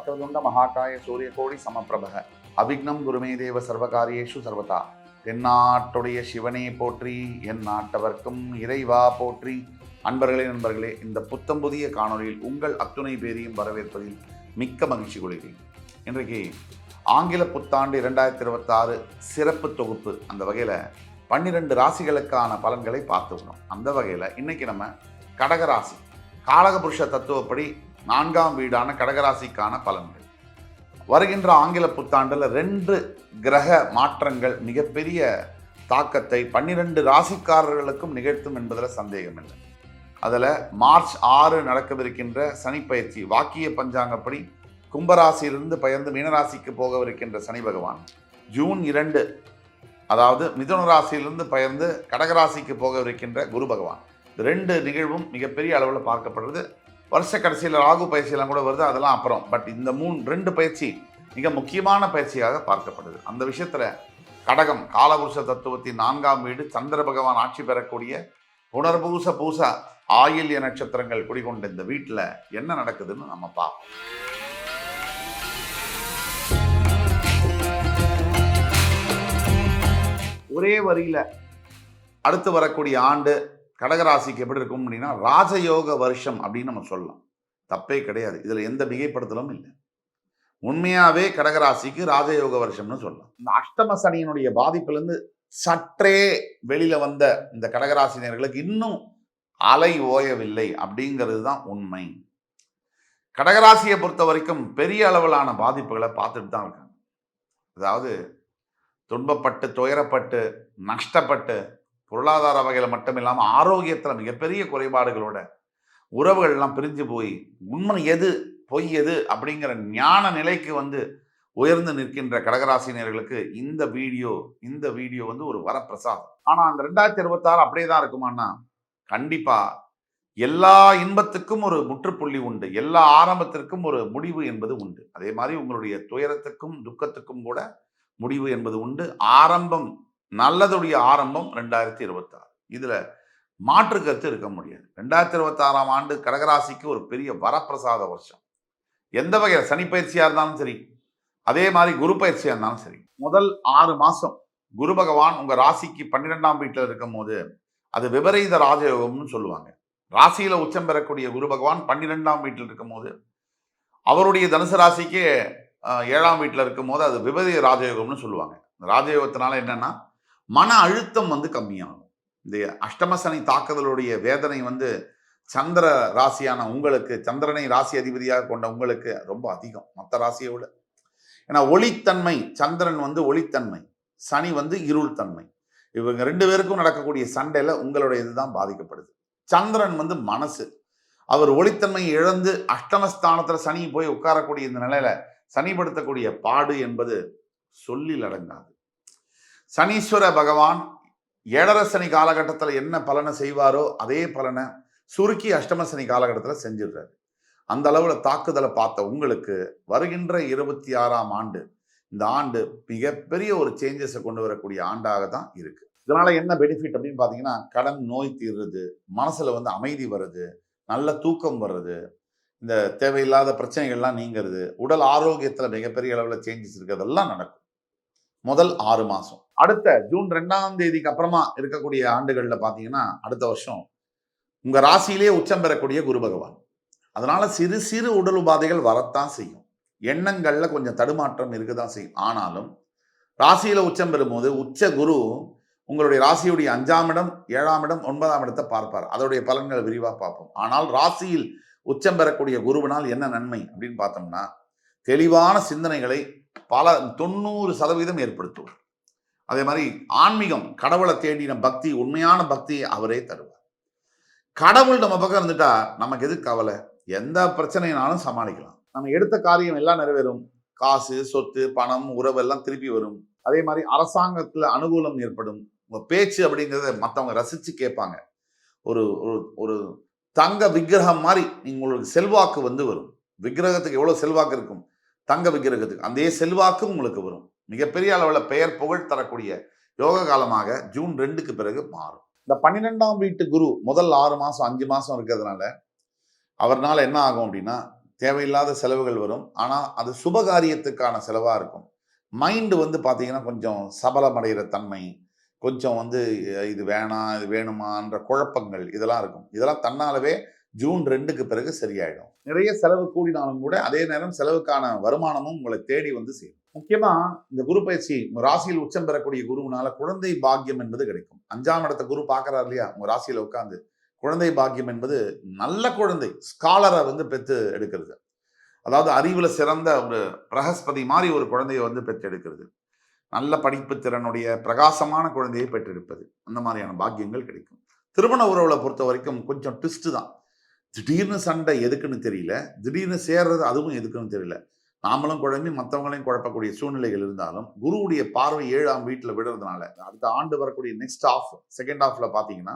வக்ரதுண்ட மகாகாய சூரியகோடி சமப்பிரபக அவிக்னம் குருமே தேவ சர்வகாரியேஷு சர்வதா. தென்னாட்டுடைய சிவனே போற்றி, என் நாட்டவர்க்கும் இறைவா போற்றி. நண்பர்களே, இந்த புத்தம் புதிய காணொலியில் உங்கள் அத்துணை பேரையும் வரவேற்பதில் மிக்க மகிழ்ச்சி கொள்கிறேன். இன்றைக்கு ஆங்கில புத்தாண்டு 2026 சிறப்பு தொகுப்பு. அந்த வகையில் 12 ராசிகளுக்கான பலன்களை பார்த்துக்கணும். அந்த வகையில் இன்னைக்கு நம்ம கடகராசி, காலகபுருஷ தத்துவப்படி 4ஆம் வீடான கடகராசிக்கான பலன்கள். வருகின்ற ஆங்கில புத்தாண்டில் 2 கிரக மாற்றங்கள் மிகப்பெரிய தாக்கத்தை 12 ராசிக்காரர்களுக்கும் நிகழ்த்தும் என்பதில் சந்தேகம் இல்லை. அதில் மார்ச் 6 நடக்கவிருக்கின்ற சனி பயிற்சி, வாக்கிய பஞ்சாங்கப்படி கும்பராசியிலிருந்து பெயர்ந்து மீனராசிக்கு போகவிருக்கின்ற சனி பகவான், ஜூன் 2 அதாவது மிதுன ராசியிலிருந்து பெயர்ந்து கடகராசிக்கு போகவிருக்கின்ற குரு பகவான். 2 நிகழ்வும் மிகப்பெரிய அளவில் பார்க்கப்படுறது. வருஷ கடைசியில் ராகு பயிற்சியெல்லாம் கூட வருது, அதெல்லாம் அப்புறம். பட் இந்த 2 பயிற்சி மிக முக்கியமான பயிற்சியாக பார்க்கப்படுது. அந்த விஷயத்தில் கடகம், காலபுருஷ தத்துவத்தின் 4ஆம் வீடு, சந்திர பகவான் ஆட்சி பெறக்கூடிய புனர்பூச பூச ஆயில்ய நட்சத்திரங்கள் குடிகொண்ட இந்த வீட்டில் என்ன நடக்குதுன்னு நம்ம பார்ப்போம். ஒரே வரியில் அடுத்து வரக்கூடிய ஆண்டு கடகராசிக்கு எப்படி இருக்கும் அப்படின்னா, ராஜயோக வருஷம் அப்படின்னு நம்ம சொல்லலாம். தப்பே கிடையாது, இதில் எந்த மிகைப்படுத்தலும் இல்லை. உண்மையாகவே கடகராசிக்கு ராஜயோக வருஷம்னு சொல்லலாம். இந்த அஷ்டம சனியினுடைய பாதிப்பிலிருந்து சற்றே வெளியில வந்த இந்த கடகராசினியர்களுக்கு இன்னும் அலை ஓயவில்லை அப்படிங்கிறது தான் உண்மை. கடகராசியை பொறுத்த வரைக்கும் பெரிய அளவிலான பாதிப்புகளை பார்த்துட்டு தான் இருக்காங்க. அதாவது துன்பப்பட்டு, துயரப்பட்டு, நஷ்டப்பட்டு, பொருளாதார வகையில் மட்டும் இல்லாமல் ஆரோக்கியத்தில் மிகப்பெரிய குறைபாடுகளோட உறவுகள்லாம் பிரிஞ்சு போய் உண்மை எது பொய் எது அப்படிங்கிற ஞான நிலைக்கு உயர்ந்து நிற்கின்ற கடகராசினியர்களுக்கு இந்த வீடியோ ஒரு வரப்பிரசாதம். ஆனால் அந்த 2026 அப்படியே தான் இருக்குமான்னா, கண்டிப்பா எல்லா இன்பத்துக்கும் ஒரு முற்றுப்புள்ளி உண்டு, எல்லா ஆரம்பத்திற்கும் ஒரு முடிவு என்பது உண்டு. அதே மாதிரி உங்களுடைய துயரத்துக்கும் துக்கத்துக்கும் கூட முடிவு என்பது உண்டு. ஆரம்பம், நல்லதுடைய ஆரம்பம் 2026. இதுல மாற்று கருத்து இருக்க முடியாது. 2026ஆம் ஆண்டு கடகராசிக்கு ஒரு பெரிய வரப்பிரசாத வருஷம். எந்த வகையில் சனி பயிற்சியா இருந்தாலும் சரி, அதே மாதிரி குரு பயிற்சியா இருந்தாலும் சரி, முதல் 6 மாசம் குரு பகவான் உங்க ராசிக்கு 12ஆம் வீட்டில் இருக்கும் போது அது விபரீத ராஜயோகம்னு சொல்லுவாங்க. ராசியில உச்சம் பெறக்கூடிய குரு பகவான் 12ஆம் வீட்டில் இருக்கும் போது அவருடைய தனுசு ராசிக்கு 7ஆம் வீட்டில் இருக்கும் போது அது விபரீத ராஜயோகம்னு சொல்லுவாங்க. ராஜயோகத்தினால என்னன்னா, மன அழுத்தம் கம்மியாகும். இந்த அஷ்டம சனி தாக்குதலுடைய வேதனை சந்திர ராசியான உங்களுக்கு, சந்திரனை ராசி அதிபதியாக கொண்ட உங்களுக்கு ரொம்ப அதிகம் மற்ற ராசியை விட. ஏன்னா ஒளித்தன்மை, சந்திரன் ஒளித்தன்மை, சனி இருள் தன்மை. இவங்க 2 பேருக்கும் நடக்கக்கூடிய சண்டையில உங்களுடைய இதுதான் பாதிக்கப்படுது. சந்திரன் மனசு, அவர் ஒளித்தன்மையை இழந்து அஷ்டமஸ்தானத்துல சனி போய் உட்காரக்கூடிய இந்த நிலையில சனிப்படுத்தக்கூடிய பாடு என்பது சொல்லில் அடங்காது. சனீஸ்வர பகவான் 7.5 சனி காலகட்டத்தில் என்ன பலனை செய்வாரோ அதே பலனை சுருக்கி அஷ்டம சனி காலகட்டத்தில் செஞ்சிடுறாரு. அந்த அளவுல தாக்குதலை பார்த்த உங்களுக்கு வருகின்ற 26ஆம் ஆண்டு, இந்த ஆண்டு மிகப்பெரிய ஒரு சேஞ்சஸை கொண்டு வரக்கூடிய ஆண்டாக தான் இருக்கு. இதனால என்ன பெனிஃபிட் அப்படின்னு பார்த்தீங்கன்னா, கடன் நோய் தீர்றது, மனசுல அமைதி வருது, நல்ல தூக்கம் வர்றது, இந்த தேவையில்லாத பிரச்சனைகள்லாம் நீங்கிறது, உடல் ஆரோக்கியத்தில் மிகப்பெரிய அளவில் சேஞ்சஸ் இருக்கிறதெல்லாம் நடக்கும் முதல் 6 மாசம். அடுத்த ஜூன் 2ஆம் தேதிக்கு அப்புறமா இருக்கக்கூடிய ஆண்டுகளில் பார்த்தீங்கன்னா, அடுத்த வருஷம் உங்க ராசியிலே உச்சம் பெறக்கூடிய குரு பகவான். அதனால சிறு சிறு உடல் உபாதைகள் வரத்தான் செய்யும், எண்ணங்கள்ல கொஞ்சம் தடுமாற்றம் இருக்குதான் செய்யும். ஆனாலும் ராசியில உச்சம் பெறும்போது உச்ச குரு உங்களுடைய ராசியுடைய 5ஆம் இடம், 7ஆம் இடம், 9ஆம் இடத்தை பார்ப்பார். அதோடைய பலன்களை விரிவாக பார்ப்போம். ஆனால் ராசியில் உச்சம் பெறக்கூடிய குருவினால் என்ன நன்மை அப்படின்னு பார்த்தோம்னா, தெளிவான சிந்தனைகளை பல 90% ஏற்படுத்துவார். அதே மாதிரி ஆன்மீகம், கடவுளை தேடின பக்தி, உண்மையான பக்தியை அவரே தருவார். கடவுள் நம்ம பக்கம் இருந்துட்டா நமக்கு எது கவலை? எந்த பிரச்சனைனாலும் சமாளிக்கலாம். நம்ம எடுத்த காரியம் எல்லாம் நிறைவேறும். காசு, சொத்து, பணம், உறவு எல்லாம் திருப்பி வரும். அதே மாதிரி அரசாங்கத்துல அனுகூலம் ஏற்படும். உங்க பேச்சு அப்படிங்கிறத மற்றவங்க ரசிச்சு கேட்பாங்க. ஒரு ஒரு தங்க விக்கிரகம் மாதிரி உங்களுக்கு செல்வாக்கு வரும். விக்கிரகத்துக்கு எவ்வளவு செல்வாக்கு இருக்கும், தங்க விக்கிரகத்துக்கு அதே செல்வாக்கு உங்களுக்கு வரும். மிகப்பெரிய அளவில் பெயர் புகழ் தரக்கூடிய யோக காலமாக ஜூன் 2க்கு பிறகு மாறும். இந்த 12ஆம் வீட்டு குரு முதல் 6 மாசம் 5 மாசம் இருக்கிறதுனால அவர்னால என்ன ஆகும் அப்படின்னா, தேவையில்லாத செலவுகள் வரும். ஆனா, அது சுபகாரியத்துக்கான செலவா இருக்கும். மைண்ட் வந்து பார்த்தீங்கன்னா, கொஞ்சம் சபலமடைகிற தன்மை, கொஞ்சம் வந்து இது வேணாம், இது வேணுமான்ற குழப்பங்கள் இதெல்லாம் இருக்கும். இதெல்லாம் தன்னாலவே ஜூன் 2க்கு பிறகு சரியாயிடும். நிறைய செலவு கூடினாலும் கூட, அதே நேரம் செலவுக்கான வருமானமும் உங்களை தேடி வந்து சேரும். முக்கியமா இந்த குரு பயிற்சி உங்க ராசியில் உச்சம் பெறக்கூடிய குருவினால குழந்தை பாக்கியம் என்பது கிடைக்கும். 5ஆம் இடத்த குரு பார்க்கிறார் இல்லையா? உங்க ராசியில உட்கார்ந்து. குழந்தை பாக்கியம் என்பது நல்ல குழந்தை, ஸ்காலர வந்து பெத்து எடுக்கிறது. அதாவது அறிவுல சிறந்த ஒரு பிரகஸ்பதி மாரி ஒரு குழந்தைய வந்து பெற்றெடுக்கிறது. நல்ல படிப்பு திறனுடைய பிரகாசமான குழந்தையை பெற்றெடுப்பது. அந்த மாதிரியான பாக்கியங்கள் கிடைக்கும். திருமண உறவுல பொறுத்தவரைக்கும் கொஞ்சம் ட்விஸ்ட் தான். திடீர்னு சண்டை எதுக்குன்னு தெரியல. திடீர்னு சேர்றது அதுவும் எதுக்குன்னு தெரியல. நாமளும் குழம்பி மத்தவங்களையும் குழப்பக்கூடிய சூழ்நிலைகள் இருந்தாலும், குருவுடைய பார்வை 7ஆம் வீட்ல விடுறதுனால, அடுத்த ஆண்டு வரக்கூடிய நெக்ஸ்ட் ஹால்ஃப், செகண்ட் ஹால்ஃப்ல பார்த்தீங்கன்னா,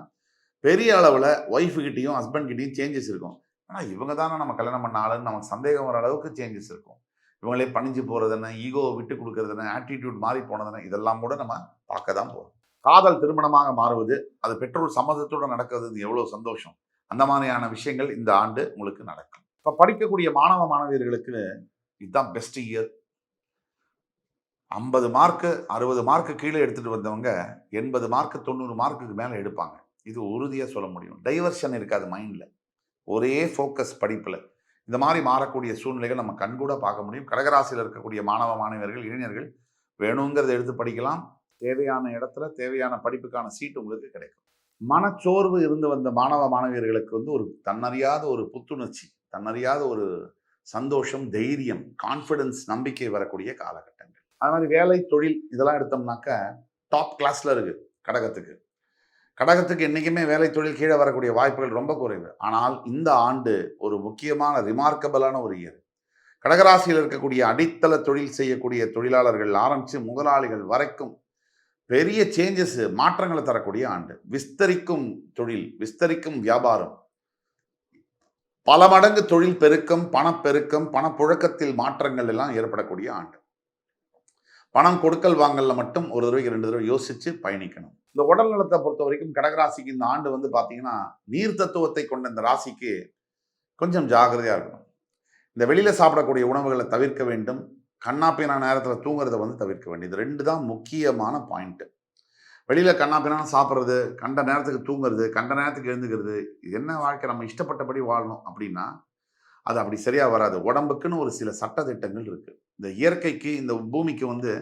பெரிய அளவுல ஒய்ஃப் கிட்டயும், ஹஸ்பண்ட் கிட்டயும் சேஞ்சஸ் இருக்கும். ஆனா இவங்க தான நம்ம கல்யாணம் பண்ண ஆளுன்னு நமக்கு சந்தேகம் வர அளவுக்கு சேஞ்சஸ் இருக்கும். இவங்களே பணிஞ்சு போறது என்ன, ஈகோவ விட்டு குடுக்குறது என்ன, ஆட்டிட்யூட் மாறி போனது என்ன, இதெல்லாம் கூட நம்ம பார்க்க தான் போறோம். காதல் திருமணமாக மாறுவது, அது பெற்றோர் சம்மதத்தோட நடக்கிறது எவ்வளவு சந்தோஷம். அந்த மாதிரியான விஷயங்கள் இந்த ஆண்டு உங்களுக்கு நடக்கும். இப்ப படிக்கக்கூடிய மாணவ, மாணவியர்களுக்கு இதுதான் பெஸ்ட் இயர். 50 மார்க்கு, 60 மார்க்கு கீழ எடுத்துட்டு வந்தவங்க 80 மார்க், 90 மார்க்குக்கு மேல எடுப்பாங்க. இது உறுதியா சொல்ல முடியும். டைவர்ஷன் இருக்காது மைண்ட்ல. ஒரே ஃபோக்கஸ் படிப்புல. இந்த மாரி மாறக்கூடிய சூழ்நிலைகள் நம்ம கண்கூடா பார்க்க முடியும். கடகராசியில இருக்கக்கூடிய மாணவ, மாணவியர்கள், இளைஞர்கள் வேணுங்கிறத எடுத்து படிக்கலாம். தேவையான இடத்துல தேவையான படிப்புக்கான சீட் உங்களுக்கு கிடைக்கும். மனச்சோர்வு இருந்து வந்த மாணவ, மாணவியர்களுக்கு வந்து ஒரு தன்னறியாத ஒரு புத்துணர்ச்சி, தன்னறியாத ஒரு சந்தோஷம், தைரியம், கான்ஃபிடன்ஸ், நம்பிக்கை வரக்கூடிய காலகட்டங்கள். அது மாதிரி வேலை, தொழில் இதெல்லாம் எடுத்தோம்னாக்க டாப் கிளாஸ்ல இருக்கு கடகத்துக்கு. கடகத்துக்கு என்னைக்குமே வேலை, தொழில் கீழ வரக்கூடிய வாய்ப்புகள் ரொம்ப குறைவு. ஆனால் இந்த ஆண்டு ஒரு முக்கியமான ரிமார்க்கபிளான ஒரு இயர். கடகராசியில் இருக்கக்கூடிய அடித்தள தொழில் செய்யக்கூடிய தொழிலாளர்கள் ஆரம்பிச்சு முதலாளிகள் வரைக்கும் பெரிய சேஞ்சஸ், மாற்றங்களை தரக்கூடிய ஆண்டு. விஸ்தரிக்கும் தொழில், விஸ்தரிக்கும் வியாபாரம், பல மடங்கு தொழில் பெருக்கம், பணப்பெருக்கம், பணப்புழக்கத்தில் மாற்றங்கள் எல்லாம் ஏற்படக்கூடிய ஆண்டு. பணம் கொடுக்கல் வாங்கல்ல மட்டும் ஒரு தடவைக்கு 2 தடவை யோசிச்சு பயணிக்கணும். இந்த உடல் நலத்தை பொறுத்த வரைக்கும் கடகராசிக்கு இந்த ஆண்டு வந்து பார்த்தீங்கன்னா, நீர் தத்துவத்தை கொண்ட இந்த ராசிக்கு கொஞ்சம் ஜாக்கிரதையா இருக்கணும். இந்த வெளியில சாப்பிடக்கூடிய உணவுகளை தவிர்க்க வேண்டும். கண்ணாப்பின்னா நேரத்துல தூங்குறத வந்து தவிர்க்க வேண்டும். இது 2 தான் முக்கியமான பாயிண்ட். வெளியில கண்ணாப்பின்னான்னு சாப்பிடுறது, கண்ட நேரத்துக்கு தூங்குறது, கண்ட நேரத்துக்கு எழுந்துக்கிறது, இது என்ன வாழ்க்கை நம்ம இஷ்டப்பட்டபடி வாழணும் அப்படின்னா, அது அப்படி சரியா வராது. உடம்புக்குன்னு ஒரு சில சட்ட திட்டங்கள் இருக்கு. இந்த இயற்கைக்கு, இந்த பூமிக்கு வந்து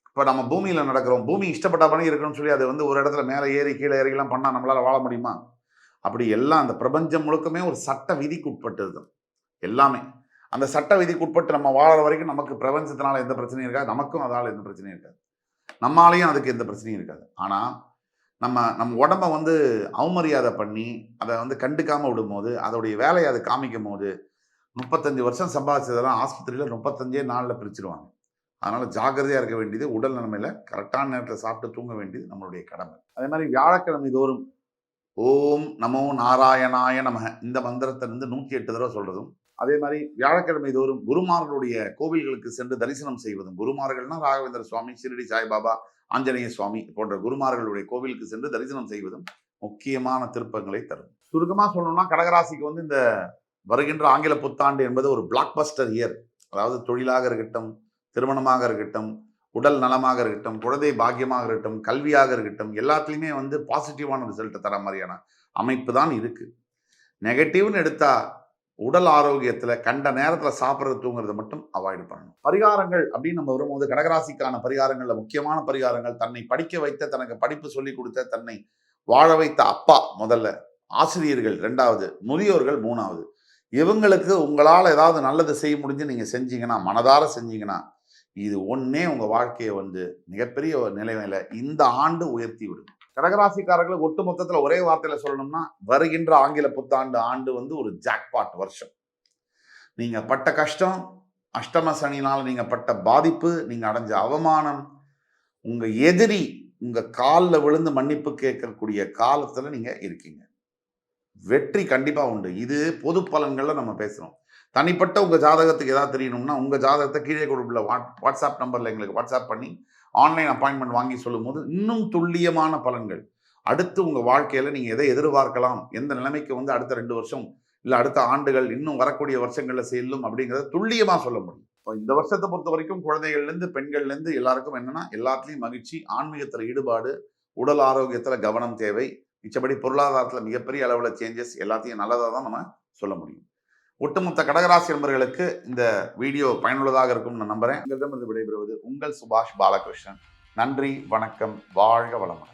இப்ப நம்ம பூமியில நடக்கிறோம். பூமி இஷ்டப்பட்டபடி இருக்கணும்னு சொல்லி அது வந்து ஒரு இடத்துல மேல ஏறி, கீழ இறங்கிலாம் பண்ணா நம்மளால வாழ முடியுமா? அப்படி எல்லாம் அந்த பிரபஞ்சம் முழுக்கமே ஒரு சட்ட விதிக்கு உட்பட்டது தான். எல்லாமே. அந்த சட்ட விதிக்கு உட்பட்டு நம்ம வாழற வரைக்கும் நமக்கு பிரபஞ்சத்தினால எந்த பிரச்சனையும் இருக்காது. நமக்கும் அதால எந்த பிரச்சனையும் இருக்காது. நம்மாலயும் அதுக்கு எந்த பிரச்சனையும் இருக்காது. ஆனா, நம்ம உடம்ப வந்து அவமரியாதை பண்ணி, அத வந்து கண்டுக்காம விடும்போது, அதோடைய வேலைய அது காமிக்கும்போது, 35 வருஷம் சம்பாதிச்சதெல்லாம் ஆஸ்பத்திரியில 35 நாள்ல பிரிச்சுருவாங்க. அதனால ஜாக்கிரதையா இருக்க வேண்டியது உடல் நிலைமையில கரெக்டான நேரத்துல சாப்பிட்டு தூங்க வேண்டியது நம்மளுடைய கடமை. அதே மாரி வியாழக்கிழமை தோறும் ஓம் நமோ நாராயணாய நமக இந்த மந்திரத்தை வந்து 108 தடவை சொல்றதும், அதே மாதிரி வியாழக்கிழமை தோறும் குருமார்களுடைய கோவில்களுக்கு சென்று தரிசனம் செய்வதும், குருமார்கள்னா ராகவேந்திர சுவாமி, ஷிரடி சாய்பாபா, ஆஞ்சநேய சுவாமி போன்ற குருமார்களுடைய கோவிலுக்கு சென்று தரிசனம் செய்வதும் முக்கியமான திருப்பங்களை தரும். சுருக்கமா சொல்லணும்னா கடகராசிக்கு வந்து இந்த வருகின்ற ஆங்கில புத்தாண்டு என்பது ஒரு பிளாக் பஸ்டர் இயர். அதாவது தொழிலாக இருக்கட்டும், திருமணமாக இருக்கட்டும், உடல் நலமாக இருக்கட்டும், குழந்தை பாக்கியமாக இருக்கட்டும், கல்வியாக இருக்கட்டும், எல்லாத்துலேயுமே வந்து பாசிட்டிவான ரிசல்ட் தர மாதிரியான அமைப்பு தான் இருக்கு. நெகட்டிவ்னு எடுத்தா உடல் ஆரோக்கியத்துல கண்ட நேரத்துல சாப்பிட்றது தூங்குறதை மட்டும் அவாய்ட் பண்ணணும். பரிகாரங்கள் அப்படின்னு நம்ம வரும்போது கடகராசிக்கான பரிகாரங்கள்ல முக்கியமான பரிகாரங்கள், தன்னை படிக்க வைத்த, தனக்கு படிப்பு சொல்லி கொடுத்த, தன்னை வாழ வைத்த அப்பா முதல்ல, ஆசிரியர்கள் 2வது, முதியோர்கள் 3வது. இவங்களுக்கு உங்களால் ஏதாவது நல்லது செய்ய முடிஞ்சு நீங்க செஞ்சீங்கன்னா, மனதார செஞ்சீங்கன்னா, இது ஒன்னே உங்க வாழ்க்கையை வந்து மிகப்பெரிய ஒரு நிலைமையில இந்த ஆண்டு உயர்த்தி விடும். கடகராசிக்காரர்களுக்கு ஒட்டு மொத்தத்துல ஒரே வார்த்தையில சொல்லணும்னா, வருகின்ற ஆங்கில புத்தாண்டு ஆண்டு வந்து ஒரு ஜாக்பாட் வருஷம். நீங்க பட்ட கஷ்டம், அஷ்டம சனியினால் நீங்க பட்ட பாதிப்பு, நீங்க அடைஞ்ச அவமானம், உங்க எதிரி உங்க காலில் விழுந்து மன்னிப்பு கேட்கக்கூடிய காலத்துல நீங்க இருக்கீங்க. வெற்றி கண்டிப்பா உண்டு. இது பொது பலன்கள்ல நம்ம பேசுறோம். தனிப்பட்ட உங்க ஜாதகத்துக்கு ஏதாவது தெரியணும்னா, உங்க ஜாதகத்தை கீழே கொடுப்புல வாட்ஸ்அப் நம்பர்ல எங்களுக்கு வாட்ஸ்அப் பண்ணி ஆன்லைன் அப்பாயின்மெண்ட் வாங்கி சொல்லும்போது இன்னும் துல்லியமான பலன்கள். அடுத்து உங்க வாழ்க்கையில நீங்க எதை எதிர்பார்க்கலாம், எந்த நிலைமைக்கு வந்து அடுத்த 2 வருஷம் இல்லை அடுத்த ஆண்டுகள் இன்னும் வரக்கூடிய வருஷங்களில் செல்லும் அப்படிங்கிறத துல்லியமாக சொல்ல முடியும். இப்போ இந்த வருஷத்தை பொறுத்த வரைக்கும் குழந்தைகள்லேருந்து பெண்கள்லேருந்து எல்லாருக்கும் என்னன்னா எல்லாத்துலேயும் மகிழ்ச்சி, ஆன்மீகத்தில் ஈடுபாடு, உடல் ஆரோக்கியத்தில் கவனம் தேவை. மிச்சபடி பொருளாதாரத்தில் மிகப்பெரிய அளவில் சேஞ்சஸ், எல்லாத்தையும் நல்லதாக தான் நம்ம சொல்ல முடியும். ஒட்டுமொத்த கடகராசி நண்பர்களுக்கு இந்த வீடியோ பயனுள்ளதாக இருக்கும் நான் நம்புறேன். உங்களிடமிருந்து விடைபெறுவது உங்கள் சுபாஷ் பாலகிருஷ்ணன். நன்றி, வணக்கம், வாழ்க வளமுடன்.